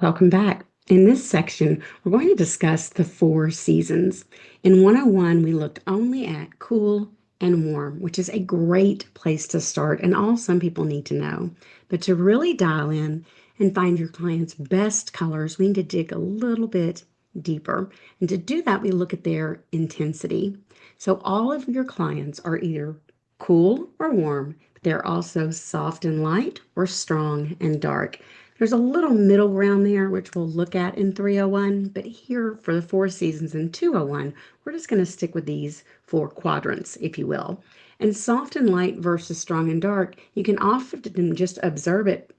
Welcome back. In this section, we're going to discuss the four seasons. In 101, we looked only at cool and warm, which is a great place to start and all some people need to know. But to really dial in and find your client's best colors, we need to dig a little bit deeper. And to do that, we look at their intensity. So all of your clients are either cool or warm, but they're also soft and light or strong and dark. There's a little middle ground there, which we'll look at in 301, but here for the four seasons in 201, we're just going to stick with these four quadrants, if you will. And soft and light versus strong and dark, you can often just observe it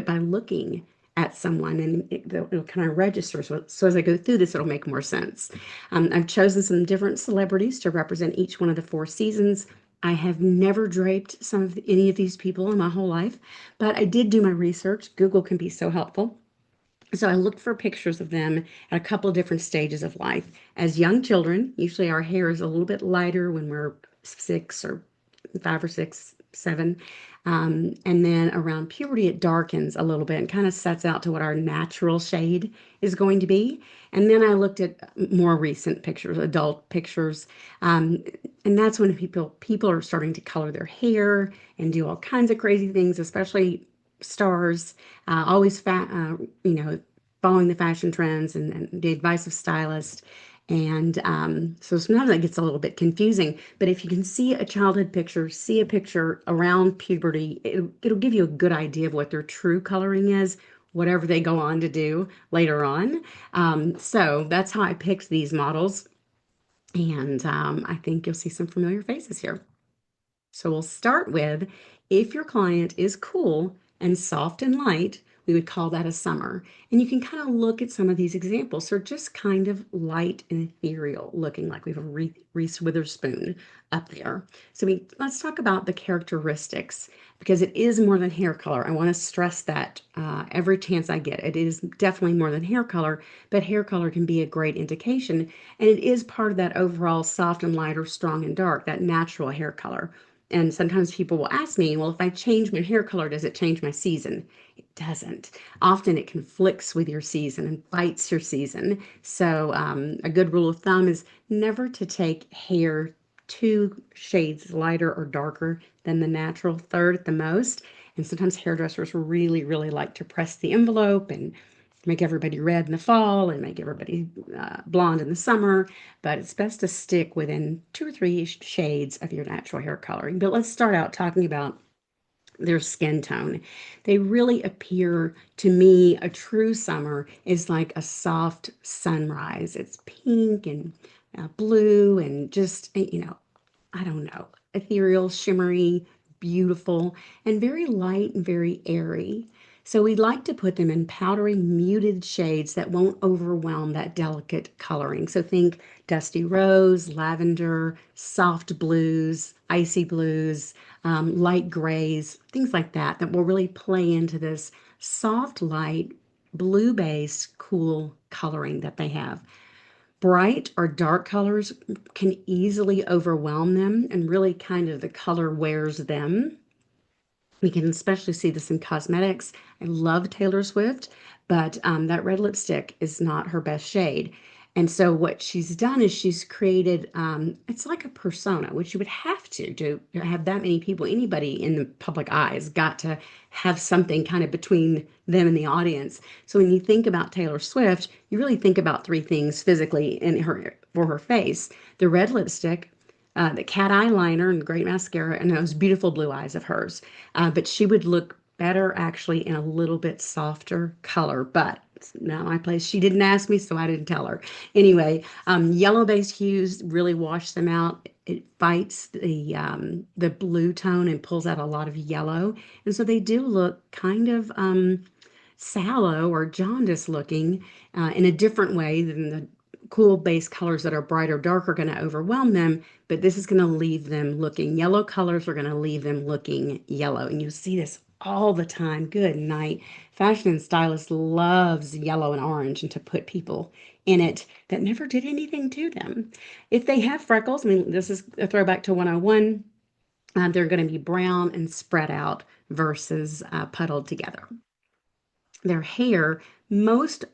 by looking at someone and it'll kind of register. So as I go through this, it'll make more sense. I've chosen some different celebrities to represent each one of the four seasons. I have never draped any of these people in my whole life, but I did do my research. Google can be so helpful. So I looked for pictures of them at a couple of different stages of life. As young children, usually our hair is a little bit lighter when we're 6 or 5 or 6, 7. And then around puberty, it darkens a little bit and kind of sets out to what our natural shade is going to be. And then I looked at more recent pictures, adult pictures. Um, and that's when people are starting to color their hair and do all kinds of crazy things, especially stars, always following the fashion trends and the advice of stylists. And so sometimes that gets a little bit confusing. But if you can see a childhood picture, see a picture around puberty, it'll give you a good idea of what their true coloring is, whatever they go on to do later on. So that's how I picked these models. And I think you'll see some familiar faces here. So we'll start with if your client is cool and soft and light, we would call that a summer. And you can kind of look at some of these examples. They're just kind of light and ethereal, looking like we have a Reese Witherspoon up there. Let's talk about the characteristics because it is more than hair color. I want to stress that every chance I get. It is definitely more than hair color, but hair color can be a great indication. And it is part of that overall soft and light or strong and dark, that natural hair color. And sometimes people will ask me, well, if I change my hair color, does it change my season? It doesn't. Often it conflicts with your season and fights your season. So, a good rule of thumb is never to take hair 2 shades lighter or darker than the natural third at the most. And sometimes hairdressers really, really like to press the envelope and make everybody red in the fall and make everybody blonde in the summer, but it's best to stick within 2 or 3 shades of your natural hair coloring. But let's start out talking about their skin tone. They really appear to me, a true summer is like a soft sunrise. It's pink and blue and just, I don't know, ethereal, shimmery, beautiful, and very light and very airy. So we'd like to put them in powdery, muted shades that won't overwhelm that delicate coloring. So think dusty rose, lavender, soft blues, icy blues, light grays, things like that, that will really play into this soft, light, blue-based, cool coloring that they have. Bright or dark colors can easily overwhelm them, and really kind of the color wears them. We can especially see this in cosmetics. I love Taylor Swift, but that red lipstick is not her best shade. And so what she's done is she's created, it's like a persona, which you would have to have that many people, anybody in the public eye has got to have something kind of between them and the audience. So when you think about Taylor Swift, you really think about three things physically in her for her face: the red lipstick, the cat eyeliner and great mascara, and those beautiful blue eyes of hers. But she would look better actually in a little bit softer color, but it's not my place. She didn't ask me, so I didn't tell her. Anyway, yellow-based hues really wash them out. It fights the blue tone and pulls out a lot of yellow, and so they do look kind of sallow or jaundice looking in a different way than the cool base colors that are bright or dark are going to overwhelm them, but this is going to leave them looking yellow. Colors are going to leave them looking yellow. And you see this all the time. Good night. Fashion and stylist loves yellow and orange and to put people in it that never did anything to them. If they have freckles, I mean, this is a throwback to 101. They're going to be brown and spread out versus puddled together. Their hair, most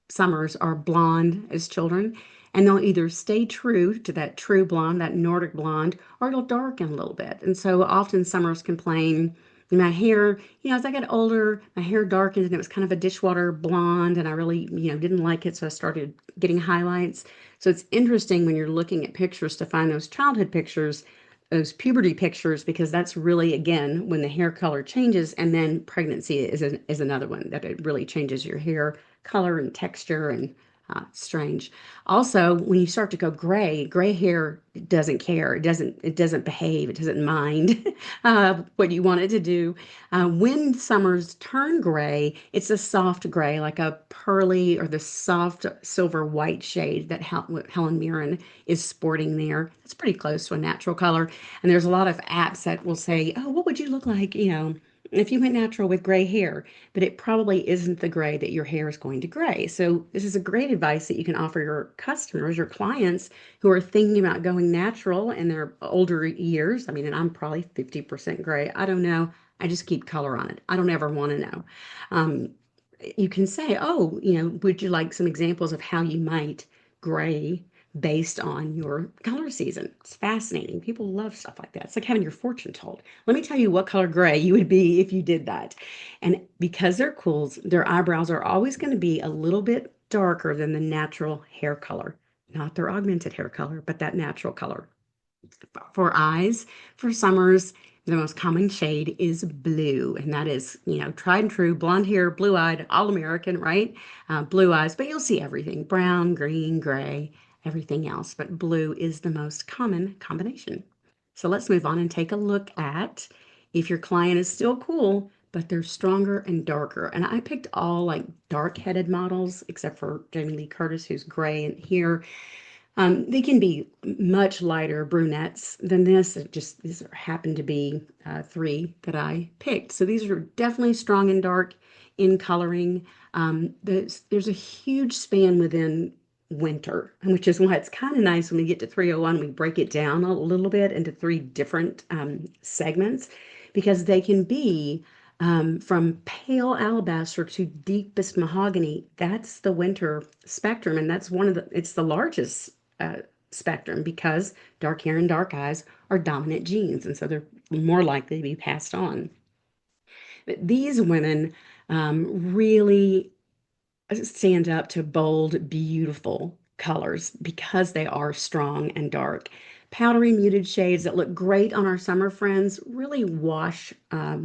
summers are blonde as children, and they'll either stay true to that true blonde, that Nordic blonde, or it'll darken a little bit. And so often summers complain, my hair, as I got older, my hair darkened and it was kind of a dishwater blonde, and I really, didn't like it, so I started getting highlights. So it's interesting when you're looking at pictures to find those childhood pictures, those puberty pictures, because that's really, again, when the hair color changes. And then pregnancy is another one that it really changes your hair color and texture, and strange. Also, when you start to go gray hair doesn't care. It doesn't behave. It doesn't mind what you want it to do. When summers turn gray, it's a soft gray, like a pearly or the soft silver white shade that Helen Mirren is sporting there. It's pretty close to a natural color. And there's a lot of apps that will say, oh, what would you look like, if you went natural with gray hair? But it probably isn't the gray that your hair is going to gray. So this is a great advice that you can offer your customers, your clients who are thinking about going natural in their older years. I mean, and I'm probably 50% gray. I don't know. I just keep color on it. I don't ever want to know. Um, you can say, oh, would you like some examples of how you might gray based on your color season? It's fascinating. People love stuff like that. It's like having your fortune told. Let me tell you what color gray you would be if you did that. And because they're cools, their eyebrows are always going to be a little bit darker than the natural hair color, not their augmented hair color, but that natural color. For eyes, for summers, the most common shade is blue, and that is, tried and true, blonde hair, blue-eyed, all American, right? Blue eyes, but you'll see everything, brown, green, gray, everything else, but blue is the most common combination. So let's move on and take a look at if your client is still cool, but they're stronger and darker. And I picked all like dark-headed models, except for Jamie Lee Curtis, who's gray in here. They can be much lighter brunettes than this. These happen to be three that I picked. So these are definitely strong and dark in coloring. There's a huge span within winter, which is why it's kind of nice when we get to 301, we break it down a little bit into three different segments, because they can be from pale alabaster to deepest mahogany. That's the winter spectrum, and it's the largest uh, spectrum, because dark hair and dark eyes are dominant genes, and so they're more likely to be passed on. But these women really stand up to bold, beautiful colors because they are strong and dark. Powdery muted shades that look great on our summer friends really wash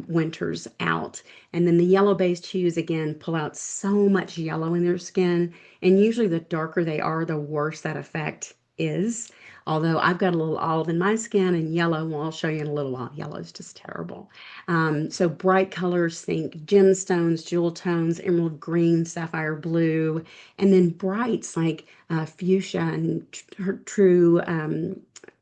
winters out. And then the yellow-based hues, again, pull out so much yellow in their skin. And usually the darker they are, the worse that effect is. Although I've got a little olive in my skin and yellow, well, I'll show you in a little while. Yellow is just terrible. So bright colors, think gemstones, jewel tones, emerald green, sapphire blue, and then brights like fuchsia and true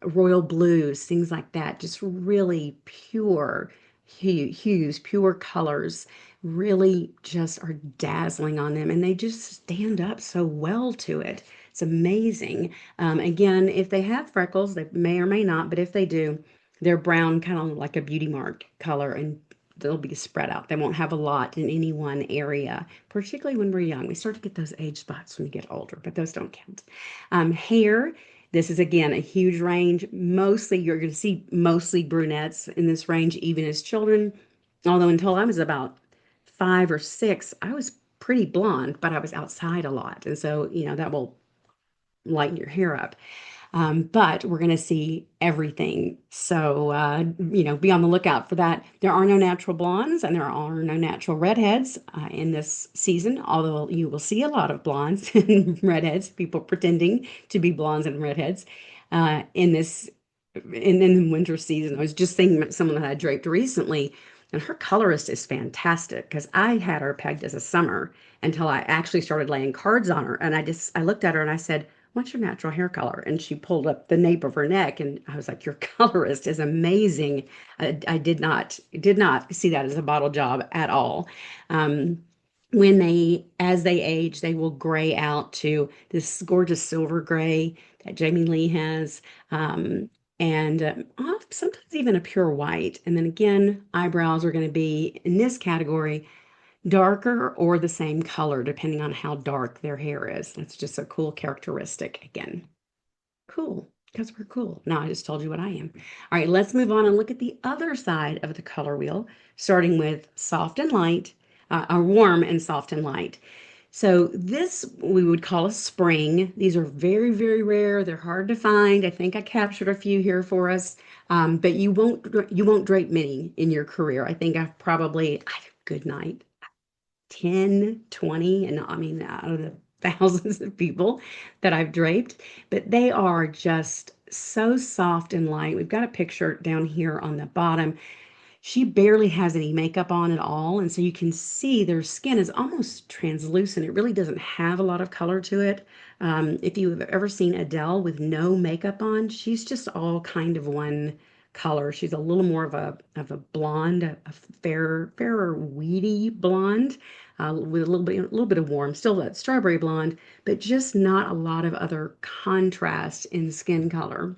royal blues, things like that. Just really pure hues, pure colors, really just are dazzling on them, and they just stand up so well to it. It's amazing. Again, if they have freckles, they may or may not, but if they do, they're brown, kind of like a beauty mark color, and they'll be spread out. They won't have a lot in any one area, particularly when we're young. We start to get those age spots when we get older, but those don't count. Hair, this is again a huge range. Mostly, you're going to see mostly brunettes in this range, even as children. Although until I was about 5 or 6, I was pretty blonde, but I was outside a lot. And so, that will lighten your hair up. But we're going to see everything. So, be on the lookout for that. There are no natural blondes and there are no natural redheads in this season, although you will see a lot of blondes and redheads, people pretending to be blondes and redheads in this in the winter season. I was just thinking about someone that I draped recently, and her colorist is fantastic, because I had her pegged as a summer until I actually started laying cards on her. And I looked at her and I said, what's your natural hair color? And she pulled up the nape of her neck, and I was like, your colorist is amazing. I did not see that as a bottle job at all. As they age, they will gray out to this gorgeous silver gray that Jamie Lee has. And sometimes even a pure white. And then again, eyebrows are going to be in this category. darker or the same color, depending on how dark their hair is. That's just a cool characteristic again. Cool, because we're cool. Now I just told you what I am. All right, let's move on and look at the other side of the color wheel, starting with soft and light, warm and soft and light. So this we would call a spring. These are very, very rare. They're hard to find. I think I captured a few here for us, but you won't drape many in your career. I think I've probably, good night, 10, 20, and I mean, out of the thousands of people that I've draped, but they are just so soft and light. We've got a picture down here on the bottom. She barely has any makeup on at all, and so you can see their skin is almost translucent. It really doesn't have a lot of color to it. If you've ever seen Adele with no makeup on, she's just all kind of one color. She's a little more of a blonde, a fairer, weedy blonde, with a little bit of warm, still that strawberry blonde, but just not a lot of other contrast in skin color.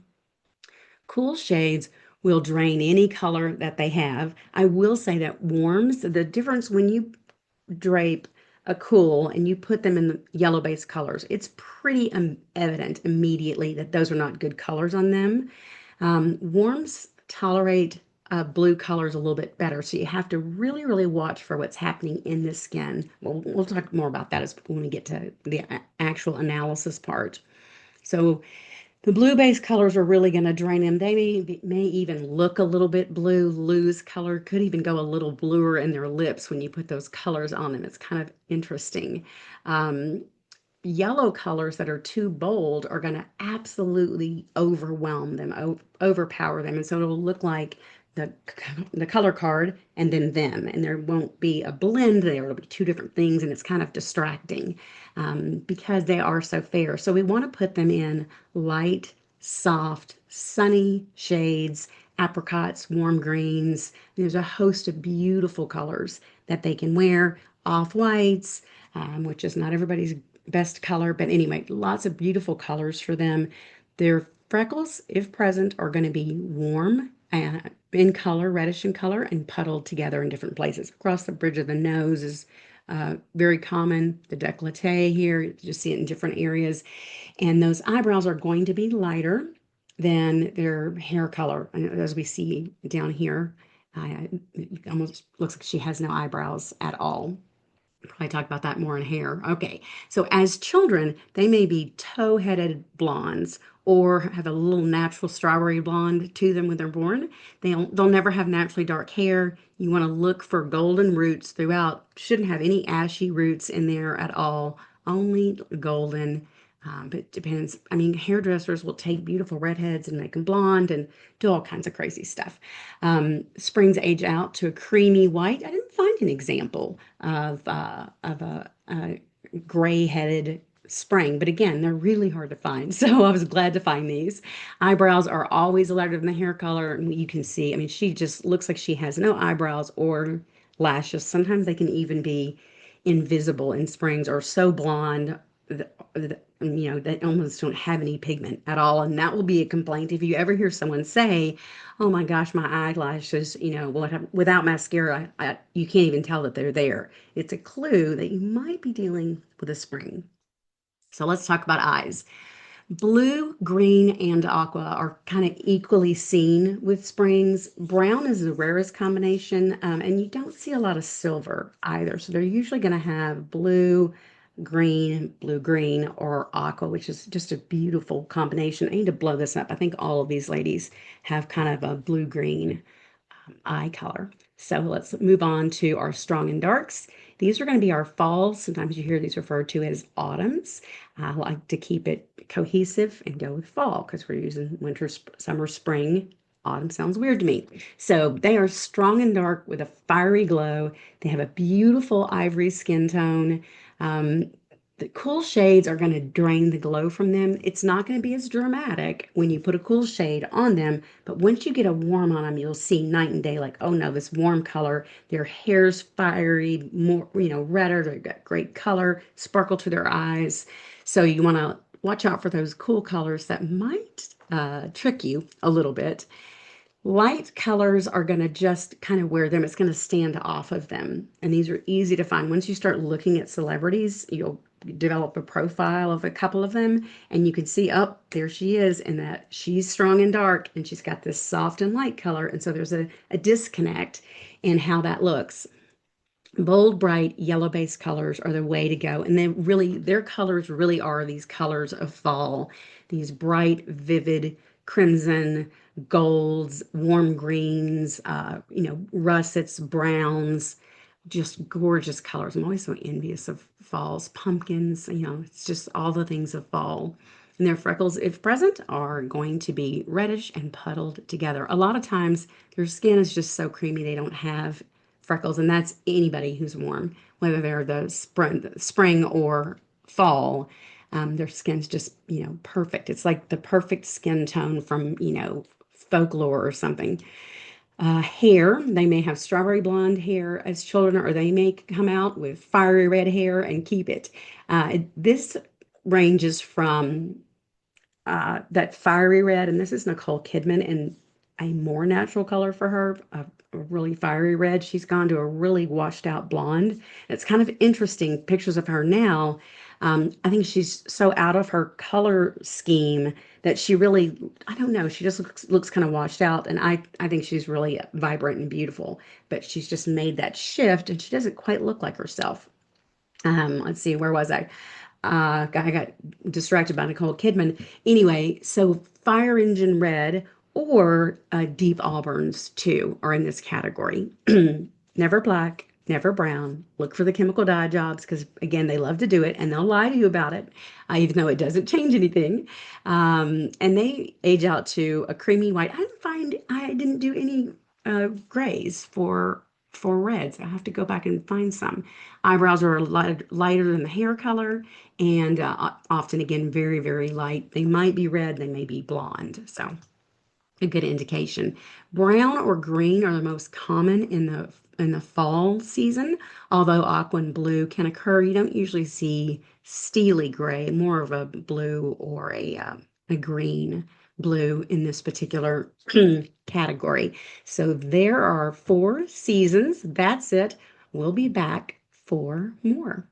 Cool shades will drain any color that they have. I will say that warms, the difference when you drape a cool and you put them in the yellow base colors, it's pretty evident immediately that those are not good colors on them. Warms tolerate blue colors a little bit better, so you have to really, really watch for what's happening in the skin. We'll talk more about that when we get to the actual analysis part. So the blue-based colors are really going to drain them. They may even look a little bit blue, lose color, could even go a little bluer in their lips when you put those colors on them. It's kind of interesting. Um, Yellow colors that are too bold are going to absolutely overwhelm them, overpower them. And so it'll look like the, the color card and then them. And there won't be a blend there. It'll be two different things. And it's kind of distracting because they are so fair. So we want to put them in light, soft, sunny shades, apricots, warm greens. There's a host of beautiful colors that they can wear, off whites, which is not everybody's best color. But anyway, lots of beautiful colors for them. Their freckles, if present, are going to be warm in color, reddish in color, and puddled together in different places. Across the bridge of the nose is very common. The décolleté here, you just see it in different areas. And those eyebrows are going to be lighter than their hair color, as we see down here. It almost looks like she has no eyebrows at all. Probably talk about that more in hair. Okay, so as children, they may be tow-headed blondes or have a little natural strawberry blonde to them when they're born. They'll never have naturally dark hair. You want to look for golden roots throughout. Shouldn't have any ashy roots in there at all. Only golden. But it depends. I mean, hairdressers will take beautiful redheads and make them blonde and do all kinds of crazy stuff. Springs age out to a creamy white. I didn't find an example of a gray-headed spring, but again, they're really hard to find. So I was glad to find these. Eyebrows are always lighter than the hair color, and you can see. I mean, she just looks like she has no eyebrows or lashes. Sometimes they can even be invisible in springs or so blonde they almost don't have any pigment at all. And that will be a complaint if you ever hear someone say, oh my gosh, my eyelashes, without mascara, you can't even tell that they're there. It's a clue that you might be dealing with a spring. So let's talk about eyes. Blue, green, and aqua are kind of equally seen with springs. Brown is the rarest combination, and you don't see a lot of silver either. So they're usually going to have blue, green, or aqua, which is just a beautiful combination. I need to blow this up. I think all of these ladies have kind of a blue-green eye color. So let's move on to our strong and darks. These are going to be our falls. Sometimes you hear these referred to as autumns. I like to keep it cohesive and go with fall because we're using winter, summer, spring. Autumn sounds weird to me. So they are strong and dark with a fiery glow. They have a beautiful ivory skin tone. The cool shades are going to drain the glow from them. It's not going to be as dramatic when you put a cool shade on them, but once you get a warm on them, you'll see night and day, like, oh no, this warm color, their hair's fiery, more, redder, they've got great color, sparkle to their eyes. So you want to watch out for those cool colors that might trick you a little bit. Light colors are going to just kind of wear them. It's going to stand off of them. And these are easy to find. Once you start looking at celebrities, you'll develop a profile of a couple of them and you can see, oh, there she is, and that she's strong and dark and she's got this soft and light color. And so there's a disconnect in how that looks. Bold, bright, yellow-based colors are the way to go. And then really, their colors really are these colors of fall, these bright, vivid crimson, golds, warm greens, russets, browns, just gorgeous colors. I'm always so envious of falls, pumpkins, it's just all the things of fall. And their freckles, if present, are going to be reddish and puddled together. A lot of times, their skin is just so creamy they don't have freckles, and that's anybody who's warm, whether they're the spring or fall. Their skin's just, perfect. It's like the perfect skin tone from, folklore or something. Hair, they may have strawberry blonde hair as children, or they may come out with fiery red hair and keep it. This ranges from that fiery red, and this is Nicole Kidman in a more natural color for her, a really fiery red. She's gone to a really washed out blonde. It's kind of interesting pictures of her now. I think she's so out of her color scheme that she really, I don't know, she just looks kind of washed out. And I think she's really vibrant and beautiful, but she's just made that shift and she doesn't quite look like herself. Let's see, where was I? I got distracted by Nicole Kidman. Anyway, so Fire Engine Red or Deep Auburns too are in this category. Never black, never brown. Look for the chemical dye jobs because, again, they love to do it and they'll lie to you about it, even though it doesn't change anything. And they age out to a creamy white. I didn't do any grays for reds. I have to go back and find some. Eyebrows are lighter than the hair color, and often again very, very light. They might be red, they may be blonde. So a good indication. Brown or green are the most common in the fall season, although aqua and blue can occur. You don't usually see steely gray, more of a blue or a green blue in this particular category. So there are four seasons. That's it. We'll be back for more.